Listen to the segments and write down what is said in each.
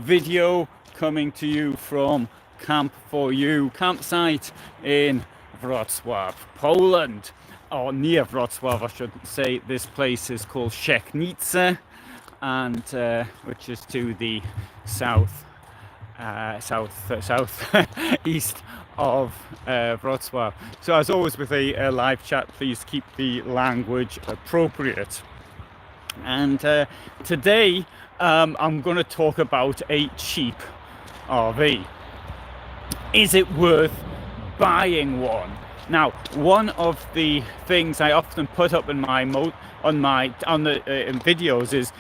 video coming to you from Camp for You campsite in Wrocław, Poland, or near Wrocław I should say. This place is called Szczecnice, and which is to the south east of Wrocław. So as always with a live chat, please keep the language appropriate. And today I'm going to talk about a cheap RV. Is it worth buying one? Now, one of the things I often put up in my videos is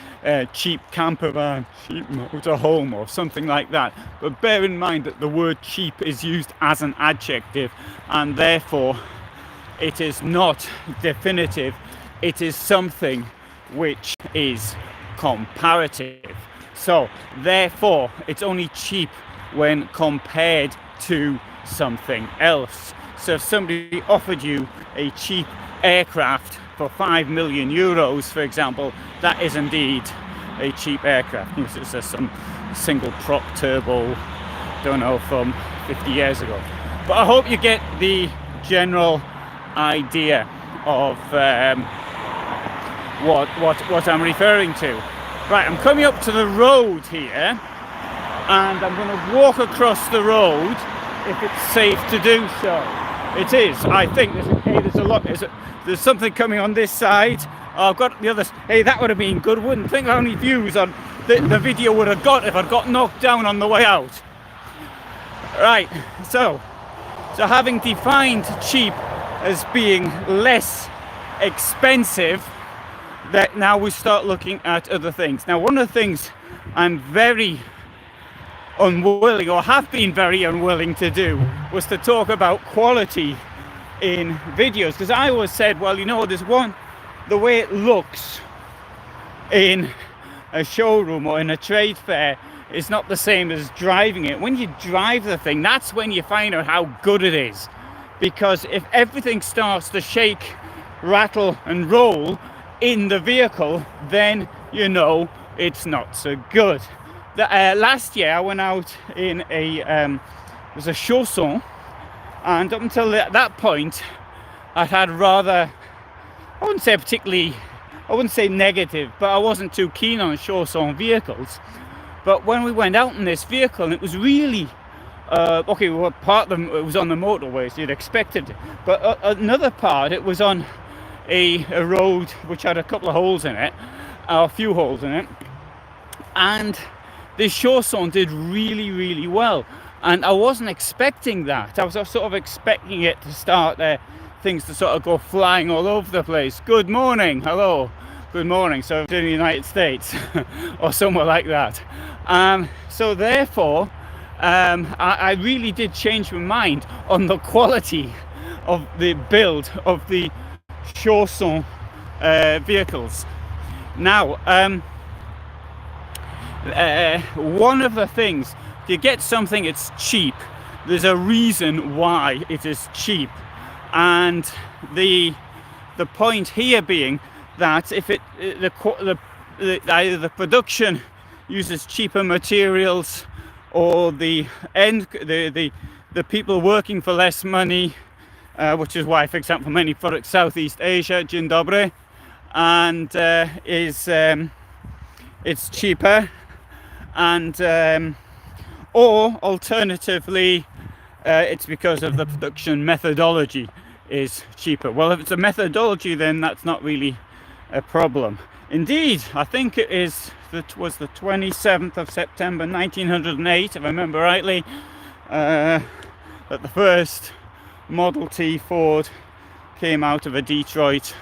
cheap campervan, cheap motorhome, or something like that. But bear in mind that the word cheap is used as an adjective, and therefore it is not definitive. It is something which is comparative. So therefore it's only cheap when compared to something else. So if somebody offered you a cheap aircraft for 5 million euros, for example, that is indeed a cheap aircraft. It's just some single prop turbo, don't know, from 50 years ago. But I hope you get the general idea of what I'm referring to. Right, I'm coming up to the road here, and I'm going to walk across the road if it's safe to do so. It is. I think there's something coming on this side. I've got the other. Hey, that would have been good. Wouldn't think how many views on the video would have got if I'd got knocked down on the way out. Right. So having defined cheap as being less expensive, that now we start looking at other things. Now, one of the things I'm very unwilling, or have been very unwilling to do, was to talk about quality in videos, because I always said, well, you know, there's one, the way it looks in a showroom or in a trade fair is not the same as driving it. When you drive the thing, that's when you find out how good it is, because if everything starts to shake, rattle and roll in the vehicle, then you know it's not so good. Last year I went out in it was a chausson, and up until that point I'd had rather, I wouldn't say negative, but I wasn't too keen on chausson vehicles. But when we went out in this vehicle, and it was really okay, well, part of them, it was on the motorway, so you'd expect it, but another part, it was on a road which had a couple of holes in it, a few holes in it, and this chausson did really, really well. And I wasn't expecting that. I was sort of expecting it to start things to sort of go flying all over the place. Good morning, hello, good morning. So in the United States or somewhere like that. So therefore, I really did change my mind on the quality of the build of the chausson vehicles. Now, one of the things, if you get something it's cheap, there's a reason why it is cheap, and the point here being that if either the production uses cheaper materials, or the people working for less money, which is why, for example, many products Southeast Asia, dzień dobry, and it's cheaper, and or alternatively it's because of the production methodology is cheaper. Well, if it's a methodology, then that's not really a problem. Indeed, I think it was the 27th of September 1908, if I remember rightly, that the first Model T Ford came out of a Detroit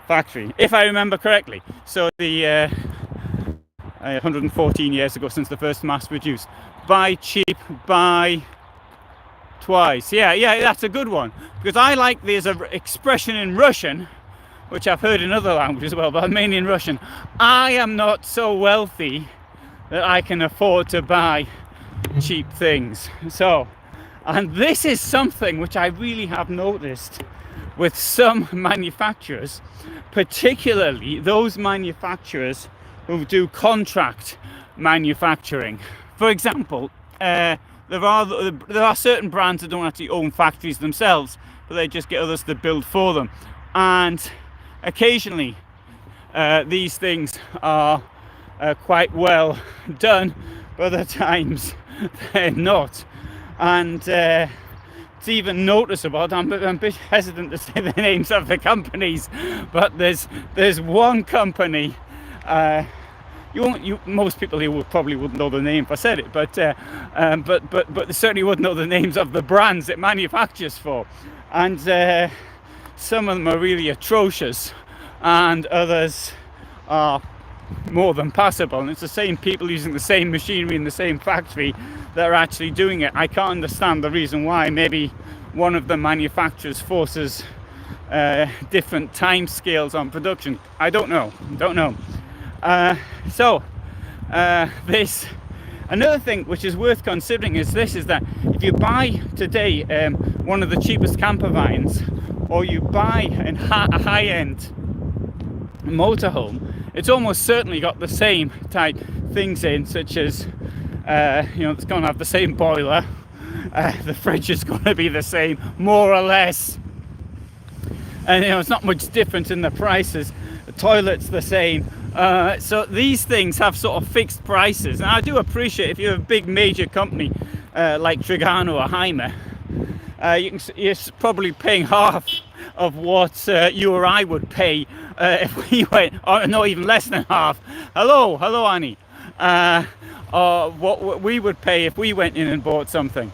factory, if I remember correctly. So the 114 years ago since the first mass produced. Buy cheap, buy twice. Yeah, that's a good one, because I like, there's an expression in Russian, which I've heard in other languages as well, but mainly in Russian. I am not so wealthy that I can afford to buy cheap things. So, and this is something which I really have noticed with some manufacturers, particularly those manufacturers who do contract manufacturing. For example, there are certain brands that don't actually own factories themselves, but they just get others to build for them. And occasionally, these things are quite well done, but other times they're not. And it's even noticeable. I'm a bit hesitant to say the names of the companies, but there's one company. Most people here probably wouldn't know the name if I said it, but they certainly wouldn't know the names of the brands it manufactures for. And some of them are really atrocious, and others are more than passable. And it's the same people using the same machinery in the same factory that are actually doing it. I can't understand the reason why. Maybe one of the manufacturers forces different time scales on production. I don't know. Another thing which is worth considering is that if you buy today one of the cheapest campervans, or you buy a high-end motorhome, it's almost certainly got the same type things in, such as it's going to have the same boiler, the fridge is going to be the same, more or less, and it's not much difference in the prices. The toilet's the same. So these things have sort of fixed prices, and I do appreciate if you're a big major company like Trigano or Hymer, you're probably paying half of what you or I would pay if we went, or not even less than half. Hello Annie. Or what we would pay if we went in and bought something.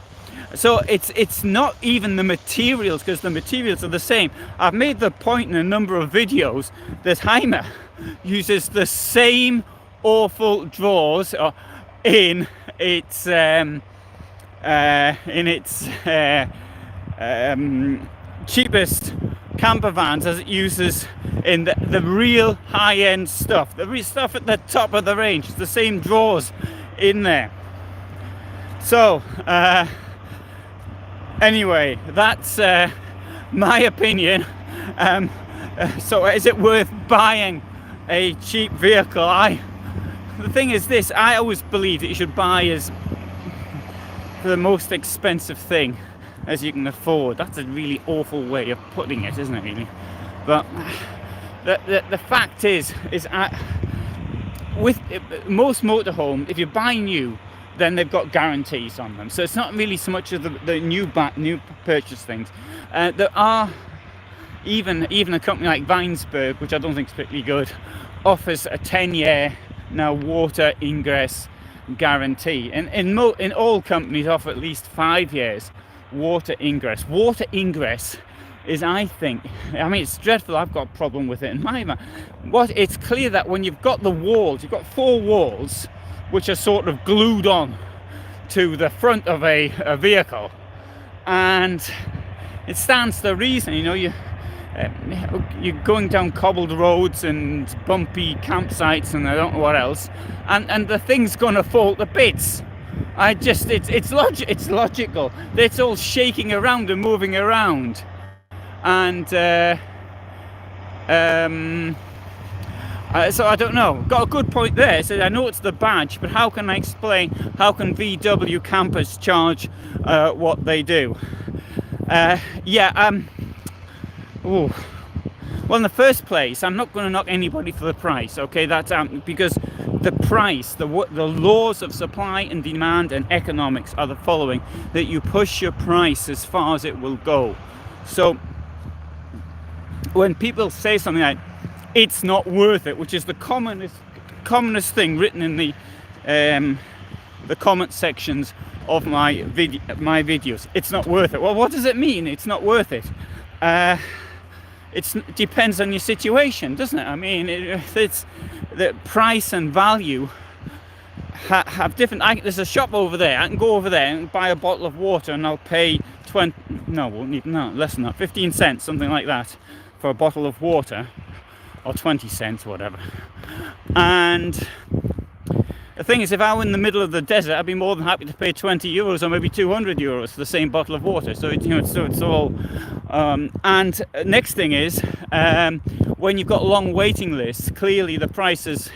So it's not even the materials, because the materials are the same. I've made the point in a number of videos that Hymer uses the same awful drawers in its cheapest camper vans as it uses in the real high-end stuff, the real stuff at the top of the range. It's the same drawers in there. So anyway, that's my opinion. So is it worth buying a cheap vehicle? The thing is this, I always believe that you should buy as the most expensive thing as you can afford. That's a really awful way of putting it, isn't it, really? But the fact is with most motorhomes, if you buy new, then they've got guarantees on them. So it's not really so much of the new purchase things. There are even a company like Weinsberg, which I don't think is particularly good, offers a 10-year now water ingress guarantee. And in all companies offer at least 5 years water ingress. Water ingress is, I mean, it's dreadful. I've got a problem with it in my mind. It's clear that when you've got the walls, you've got 4 walls which are sort of glued on to the front of a vehicle, and it stands to reason. You're going down cobbled roads and bumpy campsites and I don't know what else, and the thing's gonna fall to bits. It's logical. It's all shaking around and moving around, and so I don't know. Got a good point there. So I know it's the badge, but how can I explain? How can VW campers charge what they do? Well, in the first place, I'm not going to knock anybody for the price. Okay, that's because the price, the laws of supply and demand and economics are the following: that you push your price as far as it will go. So when people say something like "it's not worth it," which is the commonest thing written in the comment sections of my videos, it's not worth it. Well, what does it mean? It's not worth it. It depends on your situation, doesn't it? I mean, it's the price and value have different. There's a shop over there. I can go over there and buy a bottle of water, and I'll pay 15 cents, something like that, for a bottle of water, or 20 cents, whatever. And the thing is, if I were in the middle of the desert, I'd be more than happy to pay 20 euros or maybe 200 euros for the same bottle of water. So it's all. And next thing is, when you've got long waiting lists, clearly the prices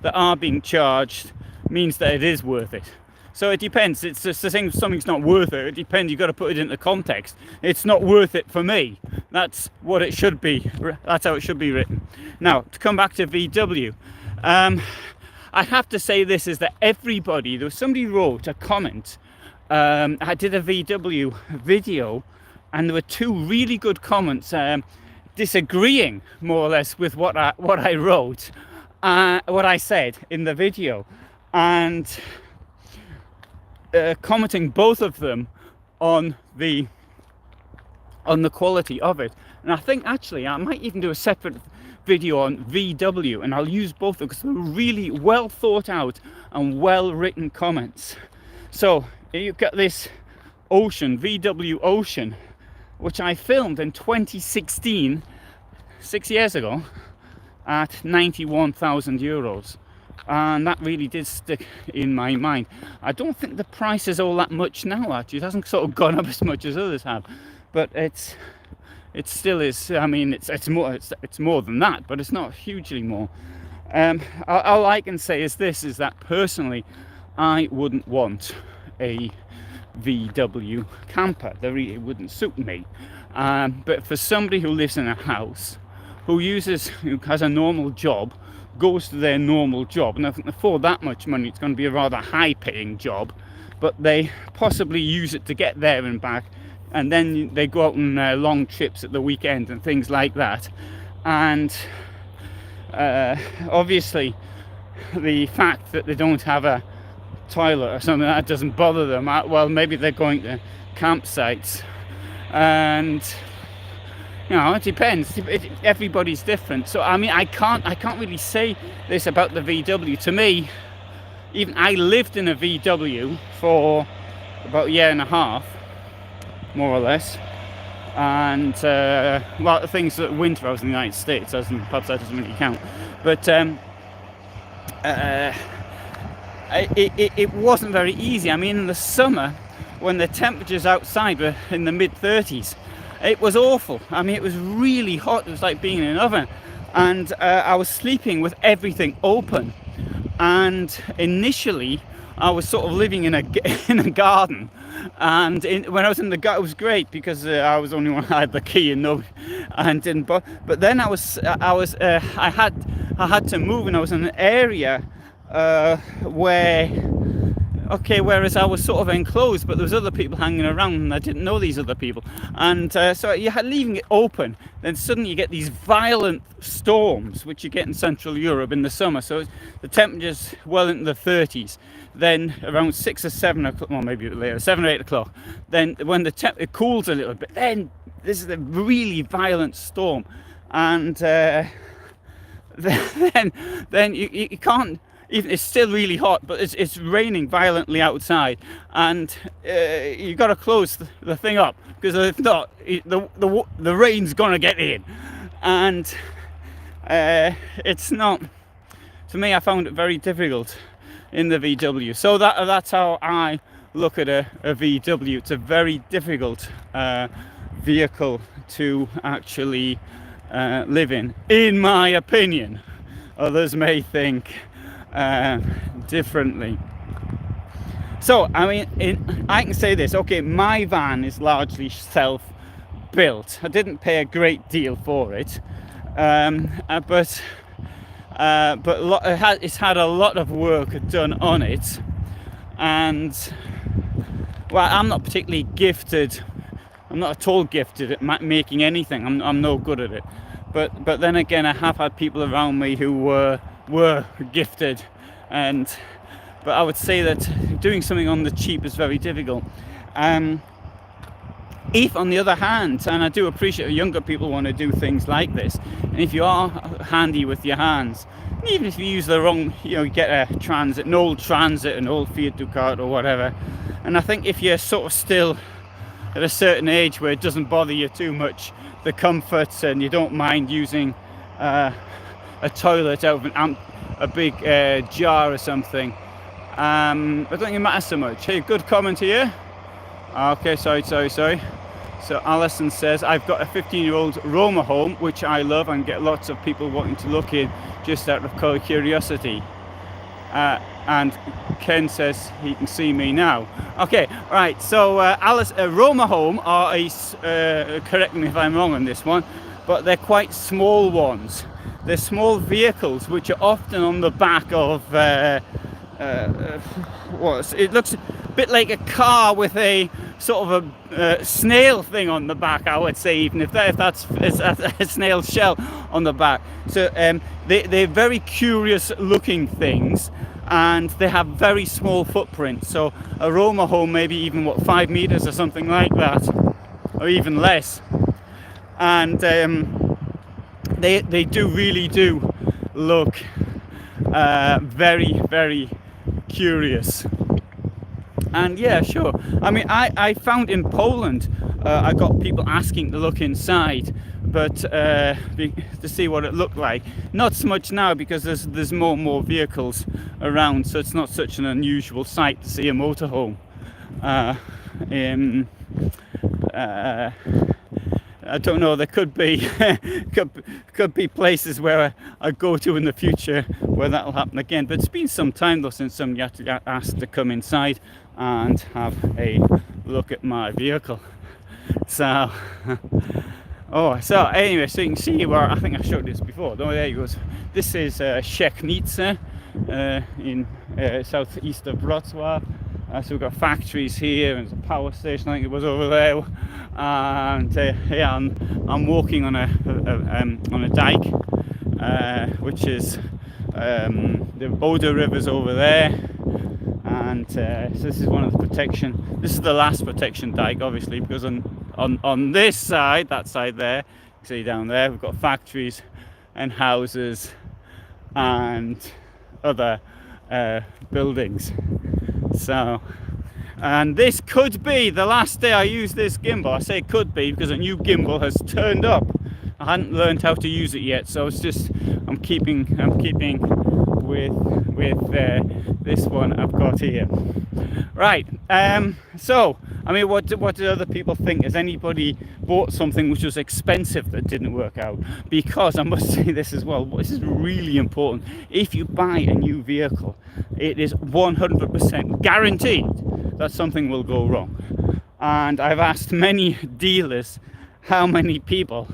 that are being charged means that it is worth it. So it depends. It's just the thing, something's not worth it. It depends. You've got to put it into context. It's not worth it for me. That's what it should be. That's how it should be written. Now, to come back to VW, I have to say this is that everybody, there was somebody wrote a comment. I did a VW video, and there were two really good comments disagreeing more or less with what I wrote, what I said in the video, and commenting both of them on the quality of it. And I think actually I might even do a separate video on VW, and I'll use both of them because they're really well thought out and well written comments. So you've got this Ocean, VW Ocean, which I filmed in 2016, 6 years ago, at 91,000 euros. And that really did stick in my mind. I don't think the price is all that much now, actually. It hasn't sort of gone up as much as others have, but it still is. I mean, it's more than that, but it's not hugely more. All I can say is this: is that personally, I wouldn't want a VW camper. It wouldn't suit me. But for somebody who lives in a house, who has a normal job, goes to their normal job, and I think for that much money it's going to be a rather high paying job, but they possibly use it to get there and back, and then they go out on long trips at the weekend and things like that. And obviously the fact that they don't have a toilet or something, that doesn't bother them. Well, maybe they're going to campsites, and you know, it depends. Everybody's different. So I mean, I can't really say this about the VW. To me, even I lived in a VW for about a year and a half, more or less. And well, things that winter I was in the United States, perhaps that doesn't really count. But it wasn't very easy. I mean, in the summer, when the temperatures outside were in the mid-30s, it was awful. I mean, it was really hot. It was like being in an oven. And I was sleeping with everything open. And initially, I was sort of living in a garden. And when I was in the garden, it was great because I was the only one who had the key and didn't. But then I had to move, and I was in an area whereas I was sort of enclosed, but there was other people hanging around, and I didn't know these other people. And so you had leaving it open, then suddenly you get these violent storms, which you get in Central Europe in the summer. So the temperatures well into the 30s. Then around 6 or 7 o'clock, well, maybe later, 7 or 8 o'clock. Then when it cools a little bit, then this is a really violent storm, and then you can't. It's still really hot, but it's raining violently outside, and you got to close the thing up, because if not, the rain's gonna get in, and it's not. To me, I found it very difficult in the VW. So that's how I look at a VW. It's a very difficult vehicle to actually live in my opinion. Others may think differently. So I mean, I can say this. Okay, my van is largely self-built. I didn't pay a great deal for it, but it's had a lot of work done on it, and well, I'm not particularly gifted. I'm not at all gifted at making anything. I'm no good at it. But then again, I have had people around me who were gifted, but I would say that doing something on the cheap is very difficult. If on the other hand, and I do appreciate younger people want to do things like this, and if you are handy with your hands, even if you use the wrong, you get a Transit, an old Transit, an old Fiat Ducato or whatever, and I think if you're sort of still at a certain age where it doesn't bother you too much, the comforts, and you don't mind using a toilet out of a big jar or something, I don't think it matters so much. Hey, good comment here. Okay, sorry. So Alison says, I've got a 15-year-old Roma home, which I love, and get lots of people wanting to look in just out of curiosity. And Ken says he can see me now. Okay, right, so Alice, EuraMobil are correct me if I'm wrong on this one, but they're quite small ones. They're small vehicles which are often on the back of, it looks a bit like a car with a sort of a snail thing on the back, I would say, even if that's a snail shell on the back. So they're very curious looking things, and they have very small footprints. So a EuraMobil maybe even 5 meters or something like that, or even less. And they really do look very, very curious. And yeah, sure. I mean, I found in Poland, I got people asking to look inside, but to see what it looked like. Not so much now, because there's more and more vehicles around, so it's not such an unusual sight to see a motorhome. I don't know. There could be could be places where I go to in the future where that'll happen again. But it's been some time though since somebody got asked to come inside and have a look at my vehicle. So, so anyway, so you can see where I think I showed this before. Oh, there he goes. This is Szczecnice in southeast of Wrocław. So we've got factories here, and there's a power station, I think it was over there. And yeah, I'm walking on a dike, which is the Oder River's over there, and so this is one of the protection. This is the last protection dike, obviously, because on this side, that side there, you see down there, we've got factories and houses and other buildings. So, and this could be the last day I use this gimbal. I say could be because a new gimbal has turned up. I hadn't learned how to use it yet, so it's just I'm keeping with this one I've got here. Right. So I mean, what do other people think? Has anybody bought something which was expensive that didn't work out? Because I must say this as well. This is really important. If you buy a new vehicle, it is 100% guaranteed that something will go wrong. And I've asked many dealers how many people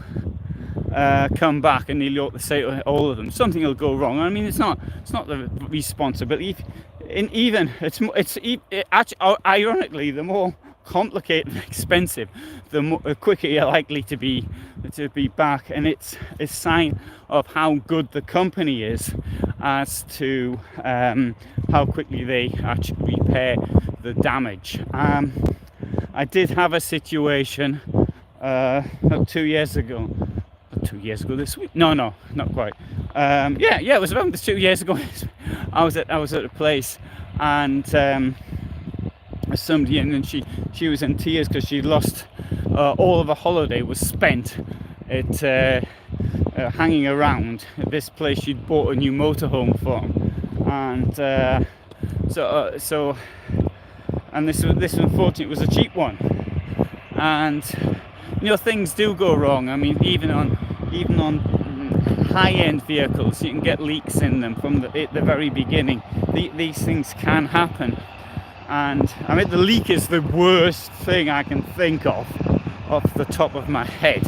come back, and nearly say all of them something will go wrong. I mean, it's not the responsibility. Ironically, the more complicated and expensive, the quicker you're likely to be back, and it's a sign of how good the company is as to how quickly they actually repair the damage. I did have a situation about 2 years ago. 2 years ago this week? No, not quite. It was about 2 years ago. I was at a place, and somebody, and then she was in tears because she'd lost all of her holiday was spent at hanging around at this place she'd bought a new motorhome from, and and this unfortunately was a cheap one, and things do go wrong. I mean, even on high-end vehicles, you can get leaks in them from the very beginning. These things can happen, and I mean, the leak is the worst thing I can think of off the top of my head.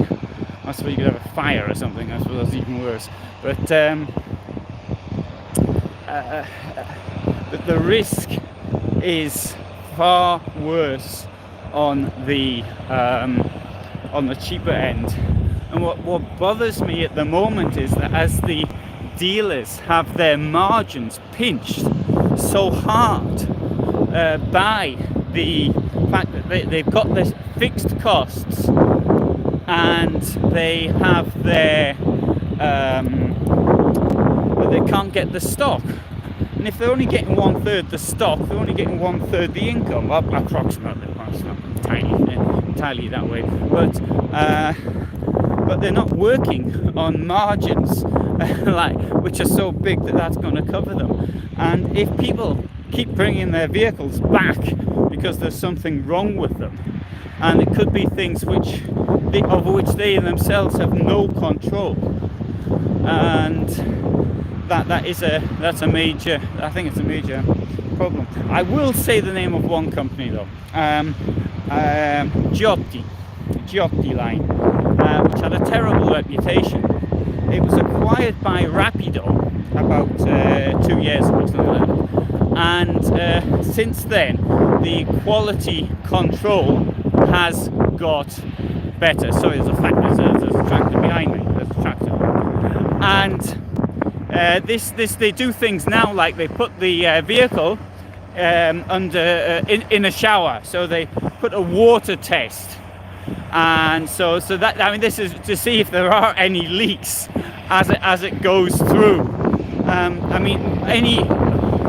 I suppose you could have a fire or something. I suppose that's even worse. But the risk is far worse on the cheaper end. And what bothers me at the moment is that as the dealers have their margins pinched so hard by the fact that they've got this fixed costs, and they have their they can't get the stock. And if they're only getting 1/3 the stock, they're only getting 1/3 the income, approximately. Well, it's not entirely that way, but they're not working on margins which are so big that that's going to cover them. And if people keep bringing their vehicles back because there's something wrong with them, and it could be things of which they themselves have no control, and that's a major. I think it's a major problem. I will say the name of one company though. Giotti line, which had a terrible reputation. It was acquired by Rapido about 2 years ago, something like that. And since then, the quality control has got better. Sorry, there's a tractor behind me. There's a tractor. And they do things now like they put the vehicle under in a shower, so they put a water test, and so that, I mean, this is to see if there are any leaks as it goes through. I mean, any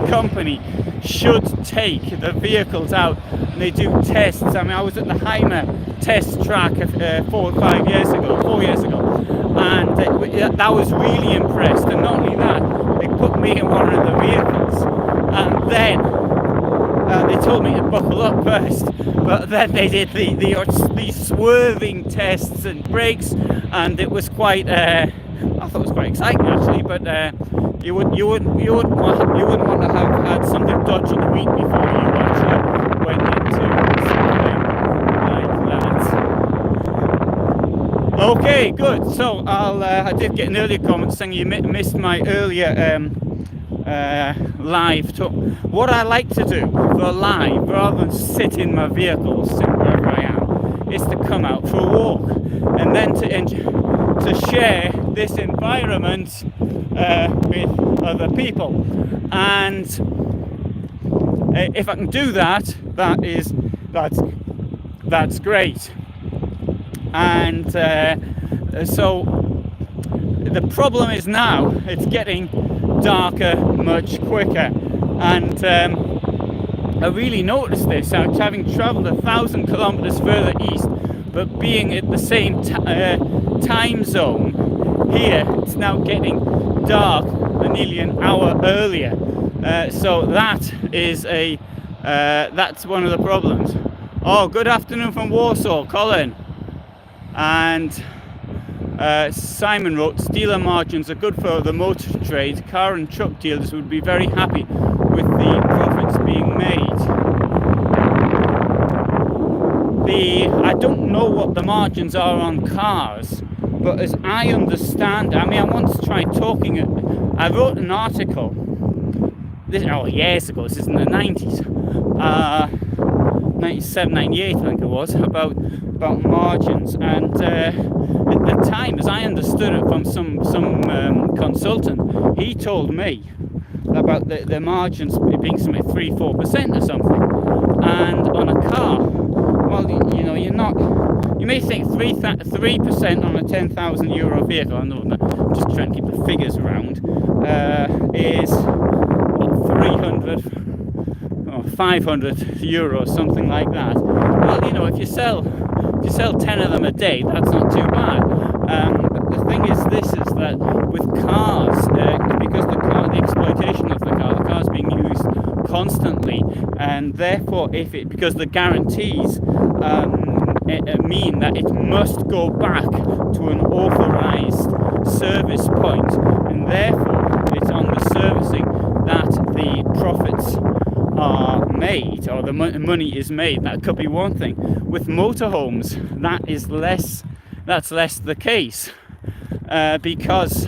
company should take the vehicles out and they do tests. I mean, I was at the Hymer test track 4 years ago, and that was really impressed. And not only that, they put me in one of the vehicles, and then they told me to buckle up first, but then they did the swerving tests and brakes, and it was quite I thought it was quite exciting actually, but you wouldn't want to have had something dodgy the week before you actually went into something like that. Okay, good. So I did get an earlier comment saying you missed my earlier live talk. What I like to do for live, rather than sit in my vehicle, sit wherever I am, is to come out for a walk and then to share this environment with other people. And if I can do that, that's great. And so the problem is now it's getting darker much quicker, and I really noticed this having travelled 1,000 kilometres further east, but being at the same time zone here. It's now getting dark nearly an hour earlier, so that is that's one of the problems. Oh, good afternoon from Warsaw, Colin. And Simon wrote, dealer margins are good for the motor trade. Car and truck dealers would be very happy with the profits being made. I don't know what the margins are on cars, but as I understand, I mean, I once tried talking, I wrote an article, years ago, this is in the 90s, 97, 98 I think it was, about margins, and at the time, as I understood it from some consultant, he told me about the margins being something 3-4% or something, and on a car, well, you know, you may think 3% on a €10,000 vehicle, I know that, I'm just trying to keep the figures around, is what, 300 or 500 euros, something like that. Well, you know, if you sell 10 of them a day, that's not too bad. But the thing is that with cars, because the exploitation of the car is being used constantly, and therefore because the guarantees mean that it must go back to an authorized service point, and therefore it's on the servicing that the profits are made, or the money is made. That could be one thing. With motorhomes, that's less the case, because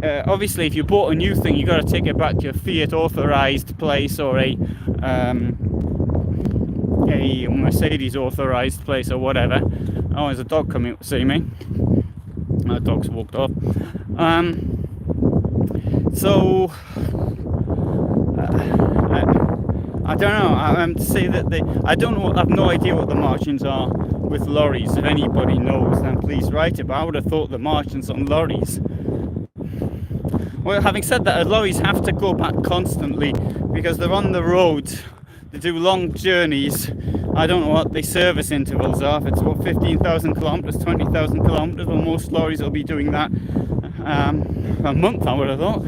obviously if you bought a new thing, you got to take it back to your Fiat authorized place, or a Mercedes authorized place, or whatever. Oh, there's a dog coming up to see me. My dog's walked off. So I don't know. To say that I don't know. I've no idea what the margins are with lorries. If anybody knows, then please write it. But I would have thought the margins on lorries. Well, having said that, lorries have to go back constantly because they're on the road. They do long journeys. I don't know what the service intervals are. If it's about 15,000 kilometers, 20,000 kilometers, well, most lorries will be doing that a month, I would have thought.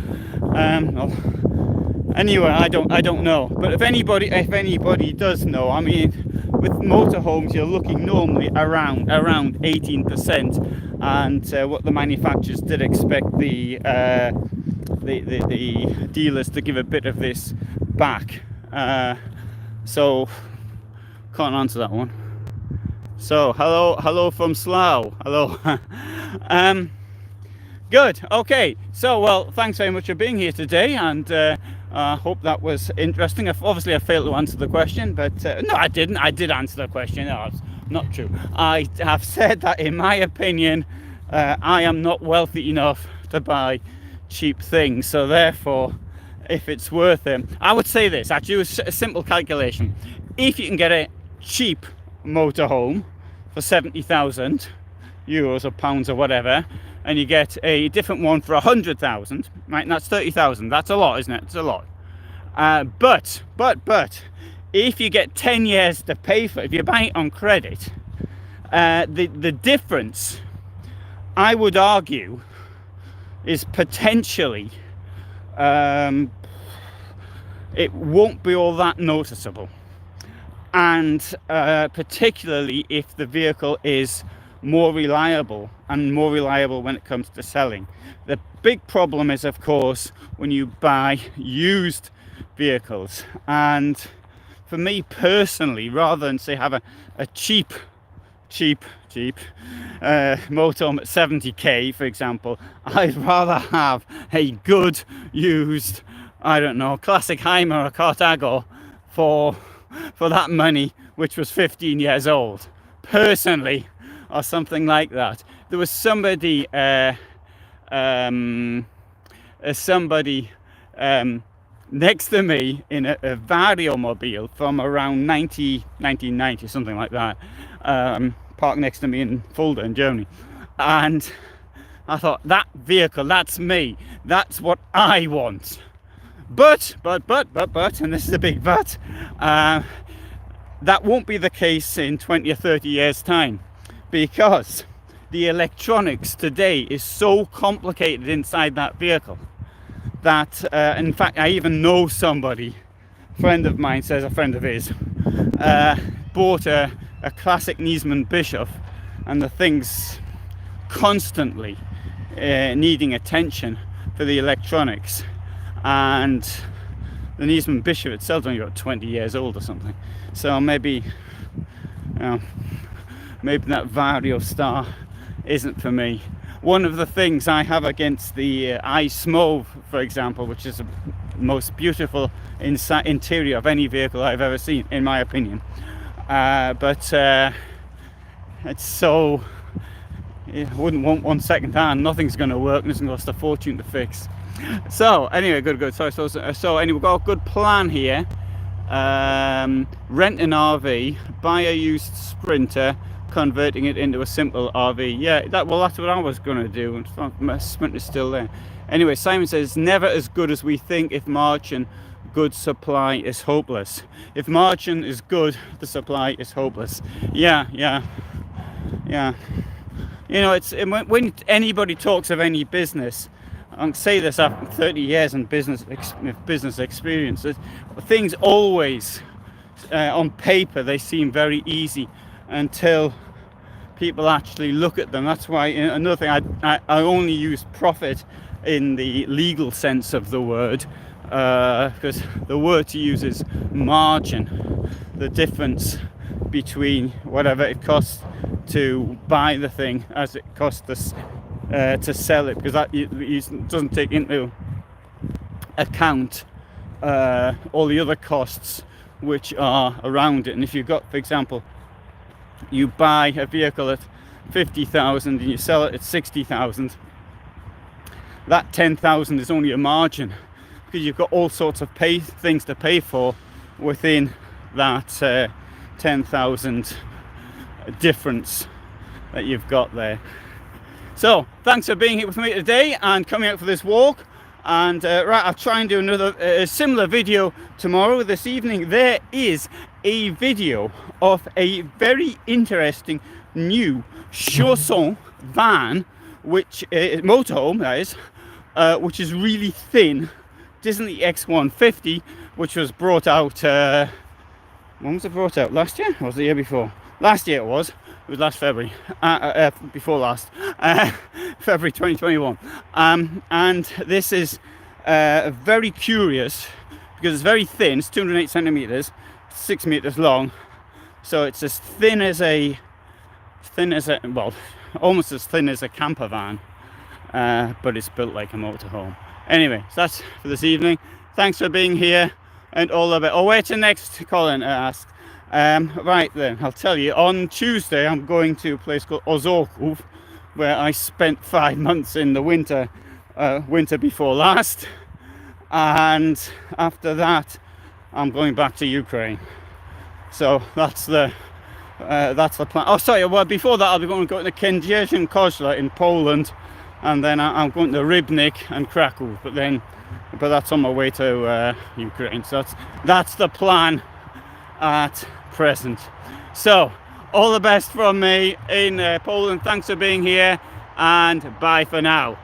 Anyway, I don't know. But if anybody does know, I mean, with motorhomes, you're looking normally around 18%, and what the manufacturers did expect the the dealers to give a bit of this back. So can't answer that one. So hello from Slough. Hello. Good. Okay. So, well, thanks very much for being here today, and I hope that was interesting. Obviously, I failed to answer the question, but no, I didn't. I did answer the question. No, it's not true. I have said that, in my opinion, I am not wealthy enough to buy cheap things. So, therefore, if it's worth it, I would say this. Actually, it was a simple calculation. If you can get a cheap motorhome for 70,000 euros or pounds or whatever, and you get a different one for 100,000, right? And that's 30,000. That's a lot, isn't it? It's a lot. But if you get 10 years to pay for it, if you buy it on credit, the difference, I would argue, is potentially it won't be all that noticeable. And particularly if the vehicle is more reliable, and more reliable when it comes to selling. The big problem is, of course, when you buy used vehicles. And for me personally, rather than say have a cheap motorhome at 70k, for example, I'd rather have a good used, I don't know, classic Hymer or Carthago for that money, which was 15 years old, personally, or something like that. There was somebody next to me in a Variomobil from around 1990, something like that, parked next to me in Fulda in Germany, and I thought, that vehicle, that's me, that's what I want. But, and this is a big but, that won't be the case in 20 or 30 years time, because the electronics today is so complicated inside that vehicle that, in fact, I even know somebody, a friend of mine says a friend of his, bought a classic Niesmann Bischoff, and the thing's constantly needing attention for the electronics. And the Niesmann Bischoff itself is only about 20 years old or something. So maybe, maybe that Vario Star isn't for me. One of the things I have against the Ice Mauve, for example, which is the most beautiful interior of any vehicle I've ever seen, in my opinion. But it's so, I wouldn't want one second hand. Nothing's going to work, and it's going to cost a fortune to fix. So anyway, good. So anyway, we've got a good plan here. Rent an RV, buy a used Sprinter, converting it into a simple RV. Yeah, that's what I was going to do, and my Sprinter's still there. Anyway, Simon says, never as good as we think. If margin good, supply is hopeless. If margin is good, the supply is hopeless. Yeah. You know, it's when anybody talks of any business, I can say this after 30 years in business experience, things always, on paper, they seem very easy until people actually look at them. That's why, another thing, I only use profit in the legal sense of the word, because the word to use is margin, the difference between whatever it costs to buy the thing as it costs to sell it, because that doesn't take into account all the other costs which are around it. And if you've got, for example, you buy a vehicle at 50,000 and you sell it at 60,000, that 10,000 is only a margin, because you've got all sorts of things to pay for within that 10,000 difference that you've got there. So thanks for being here with me today and coming out for this walk. And right, I'll try and do another similar video tomorrow. This evening there is a video of a very interesting new chausson van, which motorhome, that is, which is really thin. It isn't the X150, which was brought out, when was it brought out? Last year? Or was it the year before? Last year it was. It was last February, before last, February 2021. And this is very curious because it's very thin. It's 208 centimeters, 6 meters long, so it's as thin as well, almost as thin as a camper van, but it's built like a motorhome. Anyway, so that's for this evening. Thanks for being here and all of it. Oh, wait till next, Colin asked. Right then, I'll tell you. On Tuesday, I'm going to a place called Ozorków, where I spent 5 months in the winter before last, and after that, I'm going back to Ukraine. So that's the plan. Oh, sorry. Well, before that, I'll be going to Kędzierzyn and Kozla in Poland, and then I'm going to Rybnik and Krakow. But that's on my way to Ukraine. So that's the plan at present. So all the best from me in Poland. Thanks for being here, and bye for now.